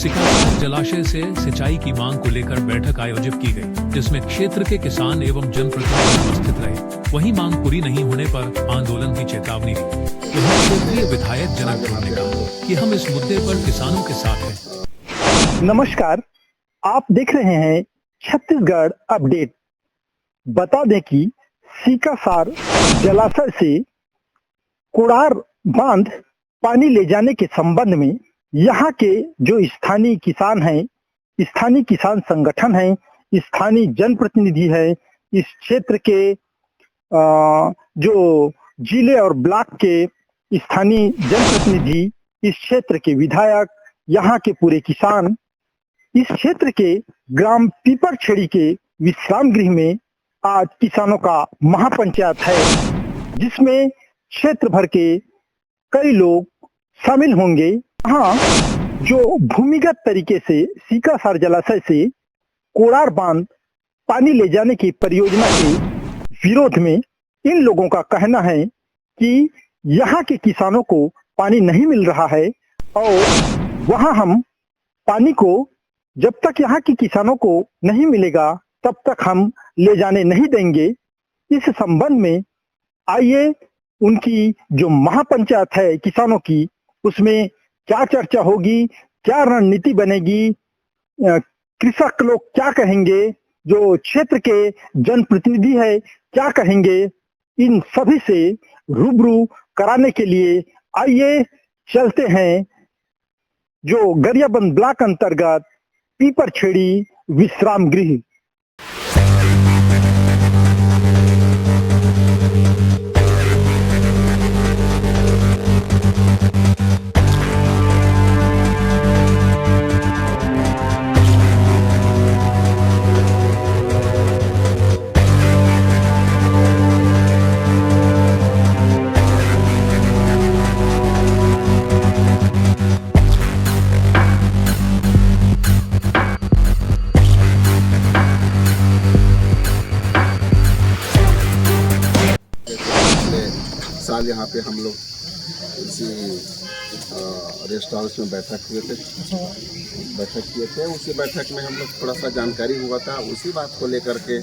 सिकासार जलाशय से सिंचाई की मांग को लेकर बैठक आयोजित की गई, जिसमें क्षेत्र के किसान एवं जनप्रतिनिधि उपस्थित रहे। वहीं मांग पूरी नहीं होने पर आंदोलन की चेतावनी दी। वहीं क्षेत्रीय विधायक जनक ध्रुव ने कहा कि हम इस मुद्दे पर किसानों के साथ हैं। नमस्कार, आप देख रहे हैं छत्तीसगढ़ अपडेट। बता दें कि सिकासार जलाशय से कोड़ार बांध पानी ले जाने के संबंध में यहाँ के जो स्थानीय किसान हैं, स्थानीय किसान संगठन हैं, स्थानीय जनप्रतिनिधि है, इस क्षेत्र के जो जिले और ब्लॉक के स्थानीय जनप्रतिनिधि, इस क्षेत्र के विधायक, यहाँ के पूरे किसान इस क्षेत्र के ग्राम पीपरछेड़ी के विश्राम गृह में आज किसानों का महापंचायत है, जिसमें क्षेत्र भर के कई लोग शामिल होंगे। हाँ, जो भूमिगत तरीके से सिकासार जलाशय से कोड़ार बांध पानी ले जाने की परियोजना के विरोध में इन लोगों का कहना है कि यहाँ के किसानों को पानी नहीं मिल रहा है और वहाँ हम पानी को जब तक यहाँ के किसानों को नहीं मिलेगा तब तक हम ले जाने नहीं देंगे। इस संबंध में आइए उनकी जो महापंचायत है किसानों की, उसमें क्या चर्चा होगी, क्या रणनीति बनेगी, कृषक लोग क्या कहेंगे, जो क्षेत्र के जनप्रतिनिधि है क्या कहेंगे, इन सभी से रूबरू कराने के लिए आइए चलते हैं जो गरियाबंद ब्लॉक अंतर्गत पीपरछेड़ी विश्राम गृह। साल यहाँ पे हम लोग इसी रेस्ट हाउस में बैठक किए थे। उसी बैठक में हम लोग थोड़ा सा जानकारी हुआ था। उसी बात को लेकर के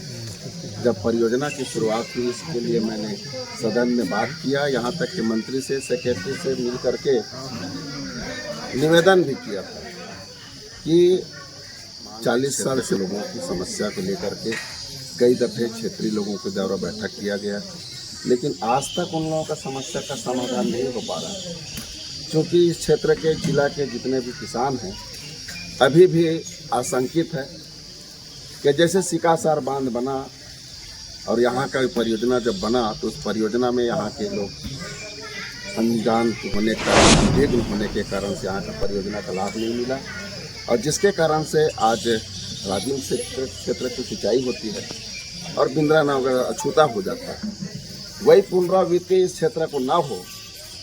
जब परियोजना की शुरुआत हुई, इसके लिए मैंने सदन में बात किया, यहाँ तक कि मंत्री से, सेक्रेटरी से मिल करके निवेदन भी किया था कि 40 साल से लोगों की समस्या को लेकर के कई दफ़े क्षेत्रीय लोगों के द्वारा बैठक किया गया, लेकिन आज तक उन लोगों का समस्या का समाधान नहीं हो पा रहा है। क्योंकि इस क्षेत्र के जिला के जितने भी किसान हैं अभी भी आशंकित है कि जैसे सिकासार बांध बना और यहाँ का परियोजना जब बना तो उस परियोजना में यहाँ के लोग अनजान होने का, विघ्न होने के कारण से यहाँ का परियोजना का लाभ नहीं मिला, और जिसके कारण से आज राजनीतिक क्षेत्र की सिंचाई होती है और बिंद्रा नगर अछूता हो जाता है। वही पुनरावृत्ति इस क्षेत्र को ना हो,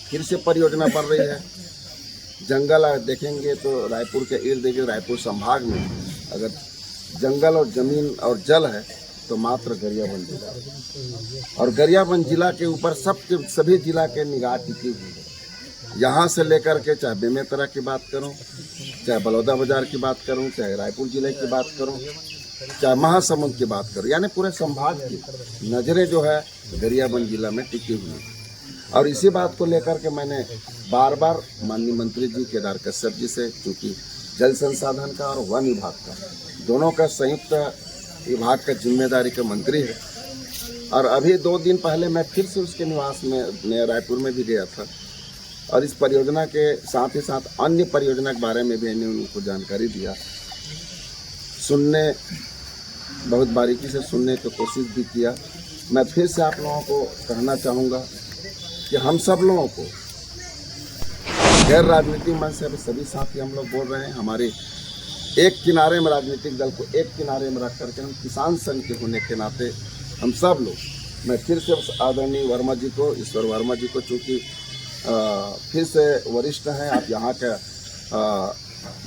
फिर से परियोजना बढ़ रही है। जंगल देखेंगे तो रायपुर के इर्द गिर्द रायपुर संभाग में अगर जंगल और जमीन और जल है तो मात्र गरियाबंद जिला, और गरियाबंद जिला के ऊपर सभी जिला के निगाह टिकी हुई है। यहाँ से लेकर के चाहे बेमेतरा की बात करूँ, चाहे बलौदा बाजार की बात करूँ, चाहे रायपुर जिले की बात करूँ, चाहे महासमुंद की बात करूँ, यानी पूरे संभाग की नज़रें जो है गरियाबंद जिला में टिकी हुई है। और इसी बात को लेकर के मैंने बार बार माननीय मंत्री जी केदार कश्यप जी से, चूँकि जल संसाधन का और वन विभाग का दोनों का संयुक्त विभाग का जिम्मेदारी का मंत्री है, और अभी 2 दिन पहले मैं फिर से उसके निवास में रायपुर में भी गया था, और इस परियोजना के साथ ही साथ अन्य परियोजना के बारे में भी मैंने उनको जानकारी दिया। बहुत बारीकी से सुनने की कोशिश भी किया। मैं फिर से आप लोगों को कहना चाहूँगा कि हम सब लोगों को गैर राजनीतिक मंच से अभी सभी साथी हम लोग बोल रहे हैं, हमारे एक किनारे में राजनीतिक दल को एक किनारे में रख करके हम किसान संघ के होने के नाते हम सब लोग, मैं फिर से आदरणीय वर्मा जी को, ईश्वर वर्मा जी को, चूँकि फिर से वरिष्ठ हैं, आप यहाँ का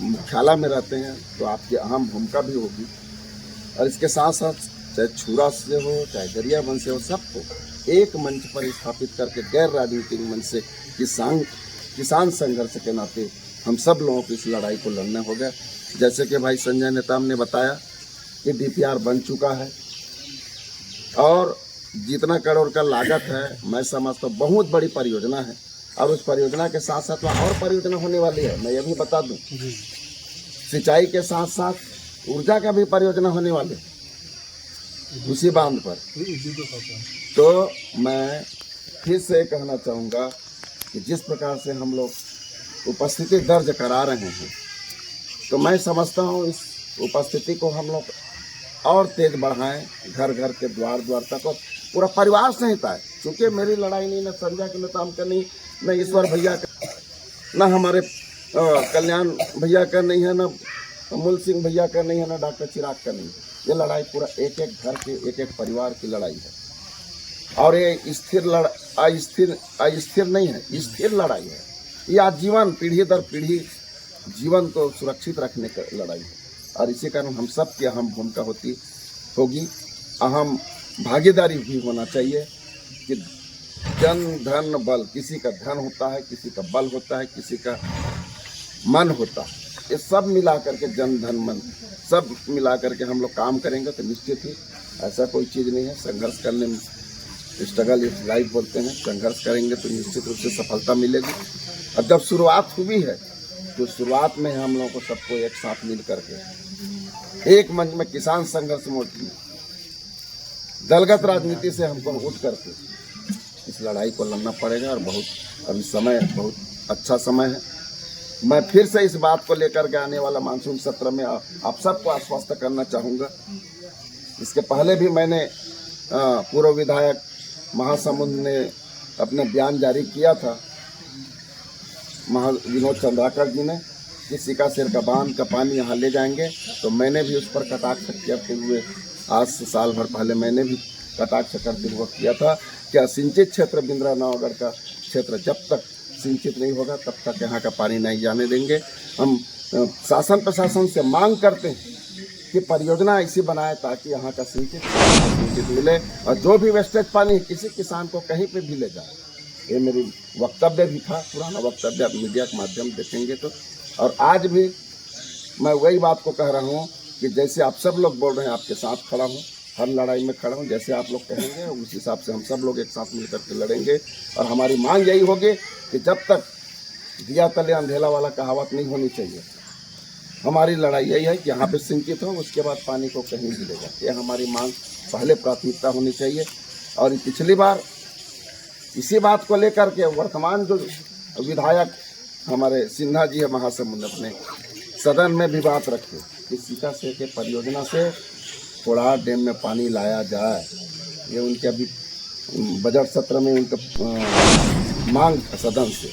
मुख्यालय में रहते हैं तो आपकी अहम भूमिका भी होगी, और इसके साथ साथ चाहे छुरा से हो चाहे गरियाबंद से हो, सबको एक मंच पर स्थापित करके गैर राजनीतिक मंच से किसान संघर्ष के नाते हम सब लोगों को इस लड़ाई को लड़ना होगा। जैसे कि भाई संजय नेताम ने बताया कि DPR बन चुका है और जितना करोड़ का लागत है मैं समझता हूँ बहुत बड़ी परियोजना है, और उस परियोजना के साथ साथ वहाँ और परियोजना होने वाली है। मैं ये भी बता दूं, सिंचाई के साथ साथ ऊर्जा का भी परियोजना होने वाली है उसी बांध पर। तो मैं फिर से कहना चाहूँगा कि जिस प्रकार से हम लोग उपस्थिति दर्ज करा रहे हैं, तो मैं समझता हूँ इस उपस्थिति को हम लोग और तेज बढ़ाएं, घर घर के द्वार द्वार तक, और पूरा परिवार सहित आए। क्योंकि मेरी लड़ाई नहीं न संजय के नेताम का नहीं, न ईश्वर भैया का, न हमारे कल्याण भैया का नहीं है, न मूल सिंह भैया का नहीं है, न डॉक्टर चिराग का नहीं है। ये लड़ाई पूरा एक एक घर के एक एक परिवार की लड़ाई है, और ये अस्थिर नहीं है, स्थिर लड़ाई है। ये आजीवन पीढ़ी दर पीढ़ी जीवन को सुरक्षित रखने की लड़ाई है, और इसी कारण हम सब की अहम भूमिका होगी, अहम भागीदारी भी होना चाहिए कि जन धन बल, किसी का धन होता है, किसी का बल होता है, किसी का मन होता है, ये सब मिला करके जन धन मन सब मिला करके हम लोग काम करेंगे तो निश्चित ही ऐसा कोई चीज़ नहीं है। संघर्ष करने में स्ट्रगल इज लाइफ बोलते हैं, संघर्ष करेंगे तो निश्चित रूप से सफलता मिलेगी। और जब शुरुआत हुई है तो शुरुआत में हम लोगों को सबको एक साथ मिल करके एक मंच में किसान संघर्ष मोर्चा में दलगत राजनीति से हमको उठ करके इस लड़ाई को लड़ना पड़ेगा। और बहुत अभी समय बहुत अच्छा समय है। मैं फिर से इस बात को लेकर के आने वाला मानसून सत्र में आप सबको आश्वस्त करना चाहूँगा। इसके पहले भी मैंने पूर्व विधायक महासमुंद ने अपने बयान जारी किया था, विनोद चंद्राकर जी ने, कि सिकासेर का बांध का पानी यहाँ ले जाएंगे। तो मैंने भी उस पर कटाक्ष करते हुए आज से साल भर पहले मैंने भी कटाक्ष करते हुए किया था कि असिंचित क्षेत्र बिंद्रा नौगढ़ का क्षेत्र जब तक सिंचित नहीं होगा तब तक यहाँ का पानी नहीं जाने देंगे। हम शासन प्रशासन से मांग करते हैं कि परियोजना ऐसी बनाए ताकि यहाँ का सिंचित मिले, और जो भी वेस्टेज पानी किसी किसान को कहीं पे भी ले जाए। ये मेरी वक्तव्य भी था, पुराना वक्तव्य, आप मीडिया के माध्यम देखेंगे तो। और आज भी मैं वही बात को कह रहा हूँ कि जैसे आप सब लोग बोल रहे हैं, आपके साथ खड़ा हूँ, हर लड़ाई में खड़ा हूँ। जैसे आप लोग कहेंगे उस हिसाब से हम सब लोग एक साथ मिल करके लड़ेंगे। और हमारी मांग यही होगी कि जब तक दिया तले अंधेला वाला कहावत नहीं होनी चाहिए। हमारी लड़ाई यही है कि यहाँ पे सिंचित हो, उसके बाद पानी को कहीं भी ले जाए। ये हमारी मांग पहले प्राथमिकता होनी चाहिए। और पिछली बार इसी बात को लेकर के वर्तमान जो विधायक हमारे सिन्हा जी है महासमुंद, अपने सदन में भी बात रखे कि सिकासेर के परियोजना से कोड़ार डैम में पानी लाया जाए। ये उनके अभी बजट सत्र में उनका मांग सदन से,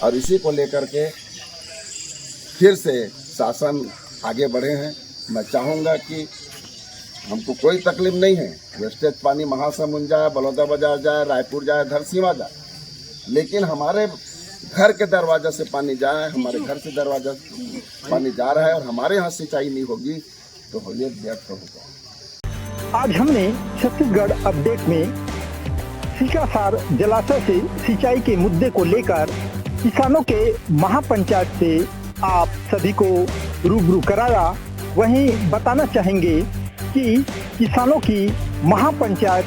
और इसी को लेकर के फिर से शासन आगे बढ़े हैं। मैं चाहूँगा कि हमको कोई तकलीफ नहीं है, वेस्टेज पानी महासमुंद जाए, बलौदा बाजार जाए, रायपुर जाए, धरसीवा जाए, लेकिन हमारे घर के दरवाजा से पानी जाए। हमारे घर से दरवाजा पानी जा रहा है और हमारे यहाँ सिंचाई नहीं होगी तो ये व्यर्थ होगा। आज हमने छत्तीसगढ़ अपडेट में सिकासार जलाशय से सिंचाई के मुद्दे को लेकर किसानों के महापंचायत से आप सभी को रूबरू कराया। वहीं बताना चाहेंगे कि किसानों की महापंचायत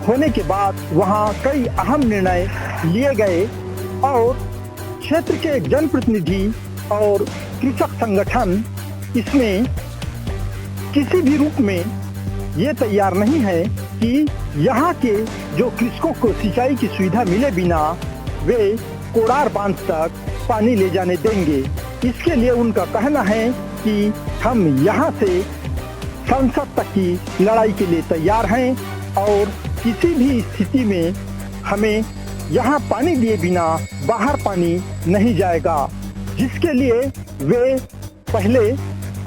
होने के बाद वहां कई अहम निर्णय लिए गए और क्षेत्र के जनप्रतिनिधि और कृषक संगठन इसमें किसी भी रूप में ये तैयार नहीं है कि यहाँ के जो कृषकों को सिंचाई की सुविधा मिले बिना वे कोड़ार बांध तक पानी ले जाने देंगे। इसके लिए उनका कहना है कि हम यहाँ से संसद तक की लड़ाई के लिए तैयार हैं और किसी भी स्थिति में हमें यहाँ पानी लिए बिना बाहर पानी नहीं जाएगा, जिसके लिए वे पहले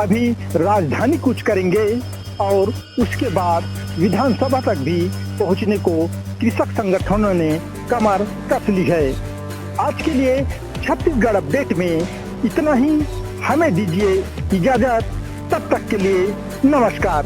अभी राजधानी कूच करेंगे और उसके बाद विधानसभा तक भी पहुँचने को कृषक संगठनों ने कमर कस ली है। आज के लिए छत्तीसगढ़ अपडेट में इतना ही। हमें दीजिए इजाजत, तब तक के लिए नमस्कार।